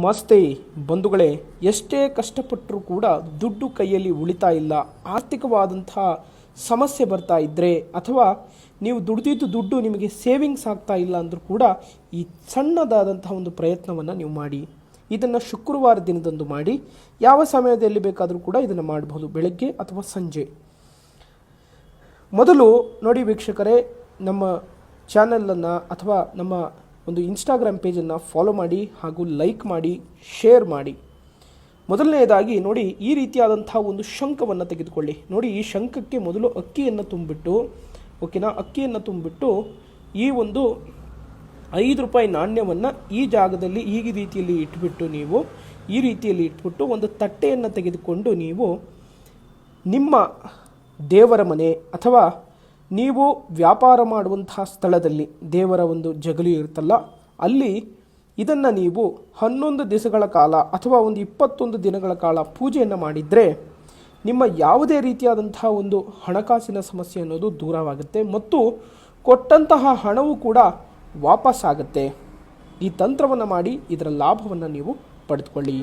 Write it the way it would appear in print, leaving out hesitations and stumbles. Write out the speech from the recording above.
ನಮಸ್ತೆ ಬಂಧುಗಳೇ, ಎಷ್ಟೇ ಕಷ್ಟಪಟ್ಟರೂ ಕೂಡ ದುಡ್ಡು ಕೈಯಲ್ಲಿ ಉಳಿತಾ ಇಲ್ಲ, ಆರ್ಥಿಕವಾದಂತಹ ಸಮಸ್ಯೆ ಬರ್ತಾ ಇದ್ದರೆ ಅಥವಾ ನೀವು ದುಡ್ದಿದ್ದು ದುಡ್ಡು ನಿಮಗೆ ಸೇವಿಂಗ್ಸ್ ಆಗ್ತಾ ಇಲ್ಲ ಅಂದರೂ ಕೂಡ ಈ ಸಣ್ಣದಾದಂತಹ ಒಂದು ಪ್ರಯತ್ನವನ್ನು ನೀವು ಮಾಡಿ. ಇದನ್ನು ಶುಕ್ರವಾರ ದಿನದಂದು ಮಾಡಿ. ಯಾವ ಸಮಯದಲ್ಲಿ ಬೇಕಾದರೂ ಕೂಡ ಇದನ್ನು ಮಾಡಬಹುದು, ಬೆಳಗ್ಗೆ ಅಥವಾ ಸಂಜೆ. ಮೊದಲು ನೋಡಿ ವೀಕ್ಷಕರೇ, ನಮ್ಮ ಚಾನಲನ್ನು ಅಥವಾ ನಮ್ಮ ಒಂದು ಇನ್ಸ್ಟಾಗ್ರಾಮ್ ಪೇಜನ್ನು ಫಾಲೋ ಮಾಡಿ ಹಾಗೂ ಲೈಕ್ ಮಾಡಿ, ಶೇರ್ ಮಾಡಿ. ಮೊದಲನೆಯದಾಗಿ ನೋಡಿ, ಈ ರೀತಿಯಾದಂಥ ಒಂದು ಶಂಖವನ್ನು ತೆಗೆದುಕೊಳ್ಳಿ. ನೋಡಿ, ಈ ಶಂಖಕ್ಕೆ ಮೊದಲು ಅಕ್ಕಿಯನ್ನು ತುಂಬಿಟ್ಟು, ಓಕೆನಾ, ಅಕ್ಕಿಯನ್ನು ತುಂಬಿಟ್ಟು ಈ ಒಂದು 5 ರೂಪಾಯಿ ನಾಣ್ಯವನ್ನು ಈ ಜಾಗದಲ್ಲಿ ಈ ರೀತಿಯಲ್ಲಿ ಇಟ್ಬಿಟ್ಟು, ನೀವು ಈ ರೀತಿಯಲ್ಲಿ ಇಟ್ಬಿಟ್ಟು ಒಂದು ತಟ್ಟೆಯನ್ನು ತೆಗೆದುಕೊಂಡು ನೀವು ನಿಮ್ಮ ದೇವರ ಮನೆ ಅಥವಾ ನೀವು ವ್ಯಾಪಾರ ಮಾಡುವಂತಹ ಸ್ಥಳದಲ್ಲಿ ದೇವರ ಒಂದು ಜಗಲಿ ಇರುತ್ತಲ್ಲ, ಅಲ್ಲಿ ಇದನ್ನು ನೀವು 11 ದಿವಸಗಳ ಕಾಲ ಅಥವಾ ಒಂದು 21 ದಿನಗಳ ಕಾಲ ಪೂಜೆಯನ್ನು ಮಾಡಿದರೆ ನಿಮ್ಮ ಯಾವುದೇ ರೀತಿಯಾದಂತಹ ಒಂದು ಹಣಕಾಸಿನ ಸಮಸ್ಯೆ ಅನ್ನೋದು ದೂರವಾಗುತ್ತೆ ಮತ್ತು ಕೊಟ್ಟಂತಹ ಹಣವು ಕೂಡ ವಾಪಸ್ಸಾಗುತ್ತೆ. ಈ ತಂತ್ರವನ್ನು ಮಾಡಿ ಇದರ ಲಾಭವನ್ನು ನೀವು ಪಡೆದುಕೊಳ್ಳಿ.